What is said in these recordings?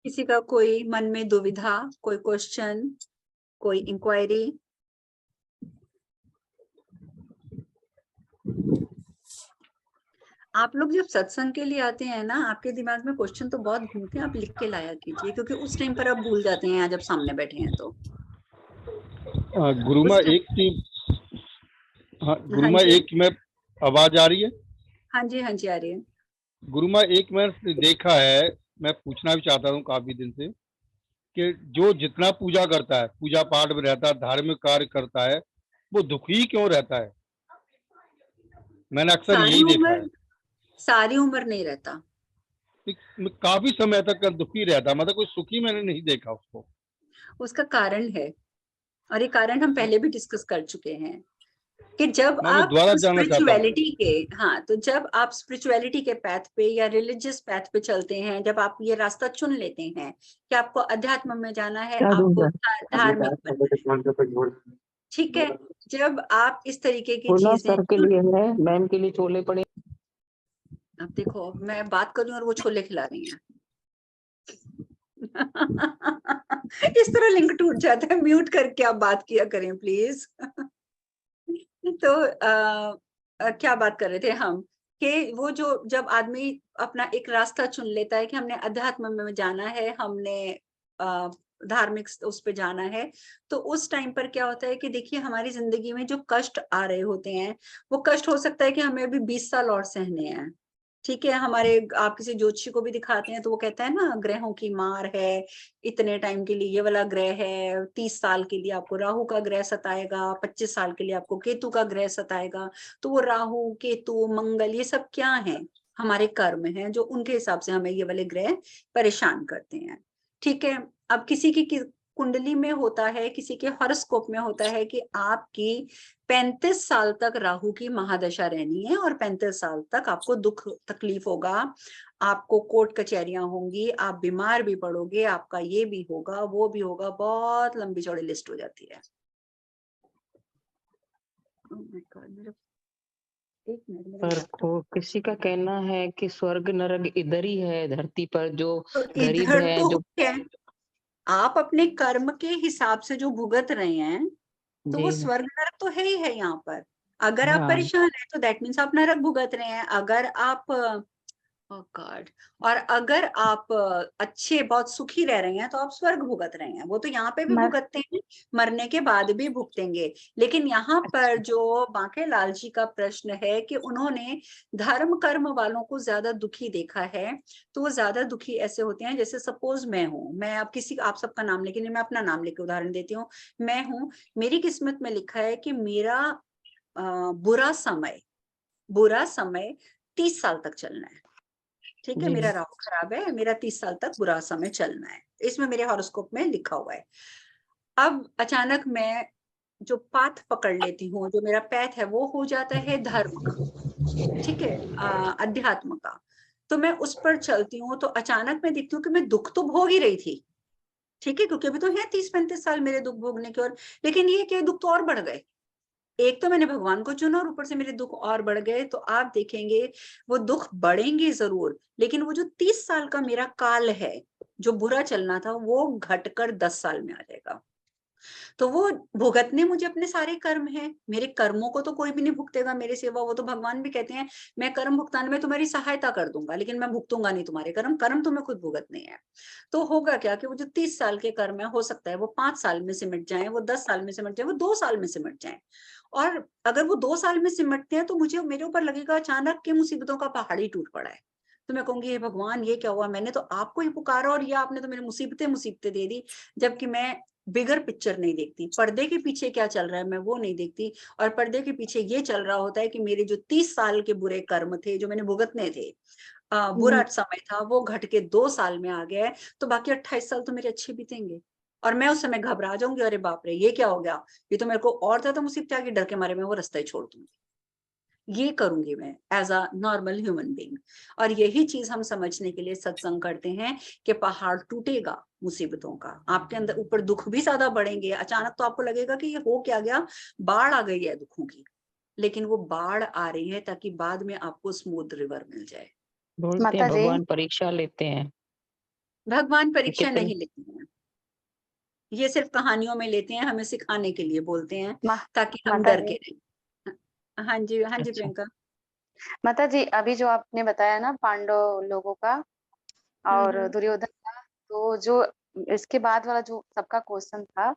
किसी का कोई मन में दुविधा, कोई क्वेश्चन, कोई इंक्वायरी? आप लोग जब सत्संग के लिए आते हैं ना, आपके दिमाग में क्वेश्चन तो बहुत घूमते हैं, आप लिख के लाया कीजिए, क्योंकि उस टाइम पर आप भूल जाते हैं यहाँ जब सामने बैठे हैं तो। गुरुमा उस टाइम। एक चीज, हाँ हाँ गुरुमा जी, एक मैं, आवाज आ रही है? हाँ जी, हाँ जी, आ रही है। गुरुमा एक मैंने देखा है, मैं पूछना भी चाहता हूँ काफी दिन से, कि जो जितना पूजा करता है, पूजा पाठ में रहता है, धार्मिक कार्य करता है, वो दुखी क्यों रहता है? मैंने अक्सर सारी यही देखा है। उम्र, सारी उम्र नहीं रहता। काफी समय तक दुखी रहता, मतलब कोई सुखी मैंने नहीं देखा उसको। उसका कारण है, और ये कारण हम पहले भी डिस्कस कर चुके हैं, कि जब मैं आप दोबारा जानना चाहता हूँ। स्पिरिचुअलिटी के, हाँ, तो जब आप स्पिरिचुअलिटी के पैथ पे या रिलीजियस पैथ पे चलते हैं, जब आप ये रास्ता चुन लेते हैं कि आपको अध्यात्म में जाना है, क्या आपको दूंगा? धार्मिक बनना है, ठीक है। जब आप इस तरीके की बोला चीजें सर के लिए है, मैम के लिए छोले पड़े। अब देखो, मैं बात कर रही हूँ और वो छोले खिला रही हैं। इस तरह लिंक टूट जाता है, म्यूट करके आप बात किया करें प्लीज। तो क्या बात कर रहे थे हम, कि वो जो जब आदमी अपना एक रास्ता चुन लेता है कि हमने अध्यात्म में जाना है, हमने धार्मिक उस पे जाना है, तो उस टाइम पर क्या होता है कि देखिए, हमारी जिंदगी में जो कष्ट आ रहे होते हैं, वो कष्ट हो सकता है कि हमें अभी 20 साल और सहने हैं। ठीक है, हमारे, आप किसी ज्योतिषी को भी दिखाते हैं तो वो कहता है ना, ग्रहों की मार है, इतने टाइम के लिए ये वाला ग्रह है, 30 साल के लिए आपको राहु का ग्रह सताएगा, 25 साल के लिए आपको केतु का ग्रह सताएगा। तो वो राहु, केतु, मंगल, ये सब क्या है? हमारे कर्म हैं, जो उनके हिसाब से हमें ये वाले ग्रह परेशान करते हैं। ठीक है। अब किसी की कुंडली में होता है, किसी के हॉरोस्कोप में होता है कि आपकी 35 साल तक राहु की महादशा रहनी है, और 35 साल तक आपको दुख तकलीफ होगा, आपको कोर्ट कचहरियां होंगी, आप बीमार भी पड़ोगे, आपका ये भी होगा, वो भी होगा, बहुत लंबी चौड़ी लिस्ट हो जाती है। Oh my God, एक मिनट, मेरा पर लैपटॉप। किसी का कहना है कि स्वर्ग नरक इधर ही है धरती पर, जो तो गरीब इधर है, तो जो है, आप अपने कर्म के हिसाब से जो भुगत रहे हैं, तो वो जी स्वर्ग नरक तो है ही है यहाँ पर। अगर आप हाँ परेशान हैं तो दैट मीन्स आप नरक भुगत रहे हैं। अगर आप, ओह गॉड, और अगर आप अच्छे, बहुत सुखी रह रहे हैं, तो आप स्वर्ग भुगत रहे हैं। वो तो यहाँ पे भी मैं भुगतते हैं, मरने के बाद भी भुगतेंगे। लेकिन यहाँ पर अच्छा जो बांके लाल जी का प्रश्न है कि उन्होंने धर्म कर्म वालों को ज्यादा दुखी देखा है, तो वो ज्यादा दुखी ऐसे होते हैं, जैसे सपोज मैं हूँ, मैं अब किसी, आप सबका नाम लेके नहीं, मैं अपना नाम लेके उदाहरण देती हूँ। मैं हूँ, मेरी किस्मत में लिखा है कि मेरा बुरा समय, बुरा समय 30 साल तक चलना है। ठीक है, जी मेरा राहु खराब है, मेरा 30 साल तक बुरा समय चलना है, इसमें मेरे हॉरोस्कोप में लिखा हुआ है। अब अचानक मैं जो पाथ पकड़ लेती हूँ, जो मेरा पैथ है, वो हो जाता है धर्म का, ठीक है, अध्यात्म का। तो मैं उस पर चलती हूँ, तो अचानक मैं देखती हूँ कि मैं दुख तो भोग ही रही थी, ठीक है, क्योंकि अभी तो है 30-35 साल मेरे दुख भोगने के, और लेकिन ये कि दुख तो और बढ़ गए। एक तो मैंने भगवान को चुना, और ऊपर से मेरे दुख और बढ़ गए। तो आप देखेंगे, वो दुख बढ़ेंगे जरूर, लेकिन वो जो 30 साल का मेरा काल है, जो बुरा चलना था, वो घटकर 10 साल में आ जाएगा। तो वो भुगतने मुझे अपने सारे कर्म हैं, मेरे कर्मों को तो कोई भी नहीं भुगतेगा मेरे सिवा। वो तो भगवान भी कहते हैं, मैं कर्म भुगतान में तुम्हारी सहायता कर दूंगा, लेकिन मैं भुगतूंगा नहीं तुम्हारे कर्म, कर्म तुम्हें खुद भुगतने हैं। तो होगा क्या कि वो जो 30 साल के कर्म है, हो सकता है वो 5 साल में सिमट जाए, वो 10 साल में सिमट जाए, वो 2 साल में सिमट जाए। और अगर वो 2 साल में सिमटते हैं, तो मुझे, मेरे ऊपर लगेगा अचानक कि मुसीबतों का पहाड़ ही टूट पड़ा है। तो मैं कहूंगी, हे भगवान, ये क्या हुआ? मैंने तो आपको ही पुकारा, और ये आपने तो मेरी मुसीबतें मुसीबतें दे दी। जबकि मैं बिगर पिक्चर नहीं देखती, पर्दे के पीछे क्या चल रहा है मैं वो नहीं देखती। और पर्दे के पीछे ये चल रहा होता है कि मेरे जो 30 साल के बुरे कर्म थे, जो मैंने भुगतने थे, बुरा समय था, वो घट के 2 साल में आ गया है। तो बाकी 28 साल तो मेरे अच्छे बीतेंगे। और मैं उस समय घबरा जाऊंगी, अरे बाप रे, ये क्या हो गया, ये तो मेरे को और ज्यादा मुसीबत आ गई, डर के मारे मैं वो रास्ता ही छोड़ दूंगी। ये करूंगी मैं as a normal human being. और यही चीज हम समझने के लिए सत्संग करते हैं, कि पहाड़ टूटेगा मुसीबतों का, आपके अंदर ऊपर दुख भी ज्यादा बढ़ेंगे। अचानक तो आपको लगेगा कि ये हो क्या गया, बाढ़ आ गई है दुखों की। लेकिन वो बाढ़ आ रही है ताकि बाद में आपको स्मूथ रिवर मिल जाए। बोलते हैं माता जी, भगवान परीक्षा लेते हैं। भगवान परीक्षा कितने नहीं लेते हैं, ये सिर्फ कहानियों में लेते हैं, हमें सिखाने के लिए बोलते हैं मा, ताकि हम माता डर जी के रहें। हाँ जी, हाँ जी अच्छा प्रियंका। माता जी, अभी जो आपने बताया ना पांडव लोगों का और हम्म। दुर्योधन का, तो जो इसके बाद वाला जो सबका क्वेश्चन था,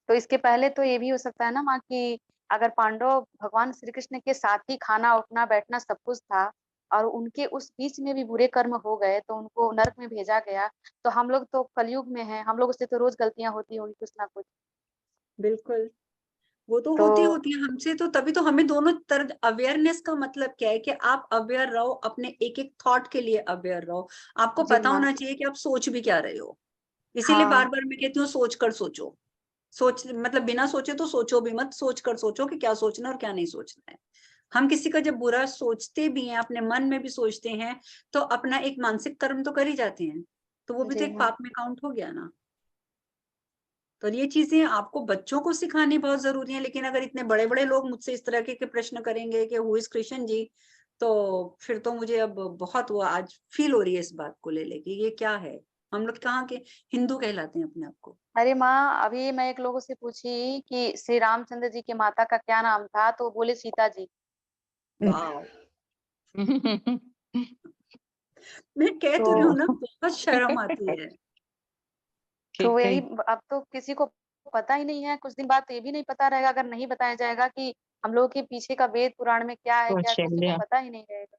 तो इसके पहले तो ये भी हो सकता है ना माँ कि अगर पांडव भगवान श्री कृष्ण के साथ ही खाना उठना बैठना सब कुछ था और उनके उस बीच में भी बुरे कर्म हो गए तो उनको नरक में भेजा गया, तो हम लोग तो कलयुग में हैं, हम लोग से तो रोज गलतियां होती होंगी कुछ ना कुछ। बिल्कुल, वो तो तो होती होती है हमसे, तो तभी तो हमें दोनों तरह अवेयरनेस का मतलब क्या है कि आप अवेयर रहो, अपने एक एक थॉट के लिए अवेयर रहो। आपको जी पता माँ। होना चाहिए कि आप सोच भी क्या रहे हो। इसीलिए बार हाँ बार मैं कहती हूँ सोच कर सोचो। सोच मतलब बिना सोचे तो सोचो भी मत, सोच कर सोचो कि क्या सोचना और क्या नहीं सोचना है। हम किसी का जब बुरा सोचते भी हैं, अपने मन में भी सोचते हैं, तो अपना एक मानसिक कर्म तो कर ही जाते हैं, तो वो भी तो जी एक हाँ। पाप में काउंट हो गया ना। तो ये चीजें आपको बच्चों को सिखानी बहुत जरूरी है। लेकिन अगर इतने बड़े बड़े लोग मुझसे इस तरह के प्रश्न करेंगे कि हु इज कृष्ण जी, तो फिर तो मुझे अब बहुत वो आज फील हो रही है इस बात को ले लेके, ये क्या है, हम लोग कहाँ के हिंदू कहलाते हैं अपने आप को। अरे माँ, अभी मैं एक लोगों से पूछी कि श्री रामचंद्र जी के माता का क्या नाम था, तो बोले सीता जी। वाह, मैं कह तो रही हूँ तो ना, बहुत शर्म आती है। तो ठीक है। यही अब तो किसी को पता ही नहीं है, कुछ दिन बाद तो ये भी नहीं पता रहेगा अगर नहीं बताया जाएगा कि हम लोगों के पीछे का वेद पुराण में क्या है, क्या किसी को कौशल्या पता ही नहीं रहेगा।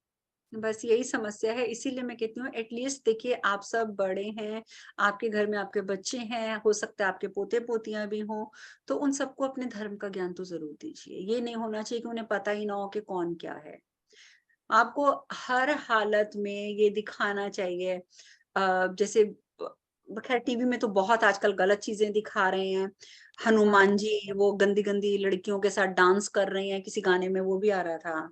बस यही समस्या है, इसीलिए मैं कहती हूँ एटलीस्ट देखिए, आप सब बड़े हैं, आपके घर में आपके बच्चे हैं, हो सकता है आपके पोते पोतियां भी हों, तो उन सबको अपने धर्म का ज्ञान तो जरूर दीजिए। ये नहीं होना चाहिए कि उन्हें पता ही ना हो कि कौन क्या है। आपको हर हालत में ये दिखाना चाहिए। जैसे खैर टीवी में तो बहुत आजकल गलत चीजें दिखा रहे हैं। हाँ हनुमान जी वो गंदी गंदी लड़कियों के साथ डांस कर रहे हैं, किसी गाने में वो भी आ रहा था।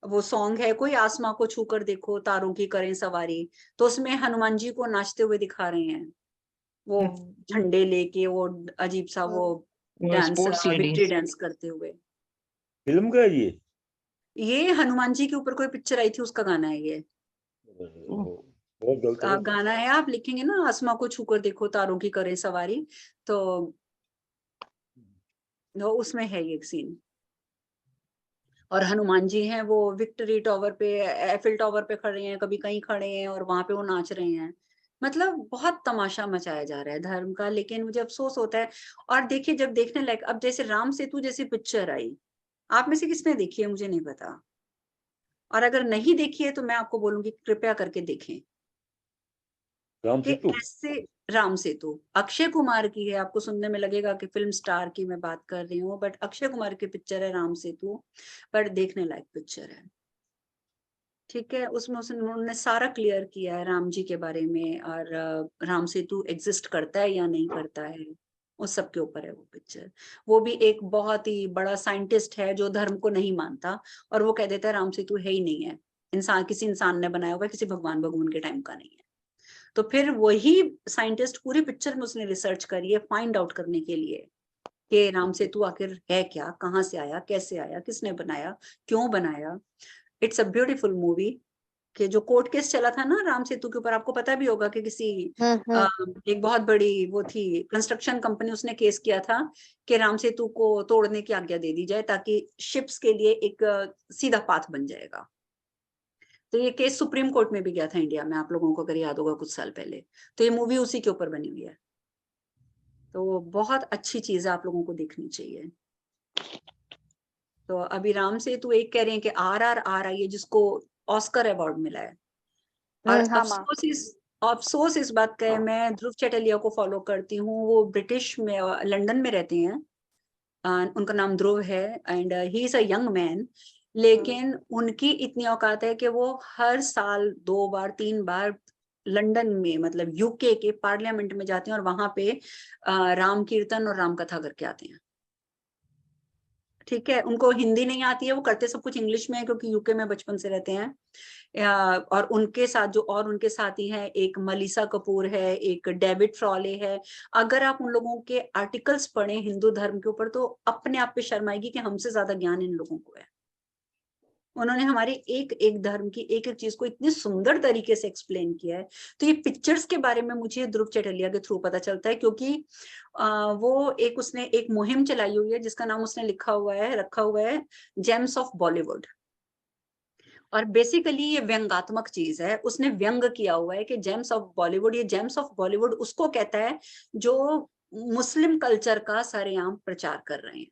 वो सॉन्ग है कोई, आसमां को छूकर देखो तारों की करें सवारी, तो उसमें हनुमान जी को नाचते हुए दिखा रहे हैं, वो झंडे लेके, वो अजीब सा वो वो dance, sports victory ladies. Dance करते हुए। फिल्म का है ये? ये हनुमान जी के ऊपर कोई पिक्चर आई थी, उसका गाना है ये। बहुत गलत है। गाना है, आप लिखेंगे ना आसमां को छूकर देखो तारों की करें सवारी, तो उसमें है ये सीन। और हनुमान जी हैं वो विक्ट्री टावर पे, एफिल टावर पे खड़े हैं, कभी कहीं खड़े हैं और वहां पे वो नाच रहे हैं। मतलब बहुत तमाशा मचाया जा रहा है धर्म का, लेकिन मुझे अफसोस होता है। और देखिए जब देखने लायक, अब जैसे राम सेतु जैसी पिक्चर आई, आप में से किसने देखी है मुझे नहीं पता, और अगर नहीं देखी है तो मैं आपको बोलूंगी कृपया करके देखें। राम कि सेतु। ऐसे राम सेतु अक्षय कुमार की है, आपको सुनने में लगेगा कि फिल्म स्टार की मैं बात कर रही हूँ, बट अक्षय कुमार की पिक्चर है राम सेतु, पर देखने लायक पिक्चर है। ठीक है, उसमें उसने उन्होंने सारा क्लियर किया है राम जी के बारे में, और राम सेतु एग्जिस्ट करता है या नहीं करता है, उस सब के ऊपर है वो पिक्चर। वो भी एक बहुत ही बड़ा साइंटिस्ट है जो धर्म को नहीं मानता, और वो कह देता है राम सेतु है ही नहीं है, इंसान किसी इंसान ने बनाया होगा, किसी भगवान भगवान के टाइम का नहीं है। तो फिर वही साइंटिस्ट पूरी पिक्चर में उसने रिसर्च करी है फाइंड आउट करने के लिए कि राम सेतु आखिर है क्या, कहाँ से आया, कैसे आया, किसने बनाया, क्यों बनाया। It's a beautiful movie. कि जो कोर्ट केस चला था ना राम सेतु के ऊपर, आपको पता भी होगा कि किसी हम्म। एक बहुत बड़ी वो थी कंस्ट्रक्शन कंपनी, उसने केस किया था कि राम सेतु को तोड़ने की आज्ञा दे दी जाए ताकि शिप्स के लिए एक सीधा पाथ बन जाएगा। तो ये केस सुप्रीम कोर्ट में भी गया था इंडिया में, आप लोगों को अगर याद होगा कुछ साल पहले। तो ये मूवी उसी के ऊपर बनी हुई है, तो बहुत अच्छी चीज है, आप लोगों को देखनी चाहिए। तो अभी राम सेतु एक कह रहे हैं कि RRR आई है, जिसको ऑस्कर अवार्ड मिला है। और हाँ माँ। अफसोस इस बात का है, मैं ध्रुव चटैलिया को फॉलो करती हूँ, वो ब्रिटिश में लंदन में रहते हैं। उनका नाम ध्रुव है, and he is a young man. लेकिन उनकी इतनी औकात है कि वो हर साल 2 बार 3 बार लंदन में, मतलब यूके के पार्लियामेंट में जाते हैं, और वहां पे राम कीर्तन और राम कथा करके आते हैं। ठीक है, उनको हिंदी नहीं आती है, वो करते सब कुछ इंग्लिश में है क्योंकि यूके में बचपन से रहते हैं। और उनके साथ जो और उनके साथी हैं, एक मलिसा कपूर है, एक डेविड फ्रॉले है। अगर आप उन लोगों के आर्टिकल्स पढ़ें हिंदू धर्म के ऊपर, तो अपने आप पे शर्म आएगी कि हमसे ज्यादा ज्ञान इन लोगों को है। उन्होंने हमारे एक एक धर्म की एक एक चीज को इतनी सुंदर तरीके से एक्सप्लेन किया है। तो ये पिक्चर्स के बारे में मुझे ध्रुव चटैलिया के थ्रू पता चलता है, क्योंकि वो उसने एक मुहिम चलाई हुई है जिसका नाम उसने रखा हुआ है जेम्स ऑफ बॉलीवुड। और बेसिकली ये व्यंगात्मक चीज है, उसने व्यंग किया हुआ है कि जेम्स ऑफ बॉलीवुड, ये जेम्स ऑफ बॉलीवुड उसको कहता है जो मुस्लिम कल्चर का सरेआम प्रचार कर रहे हैं।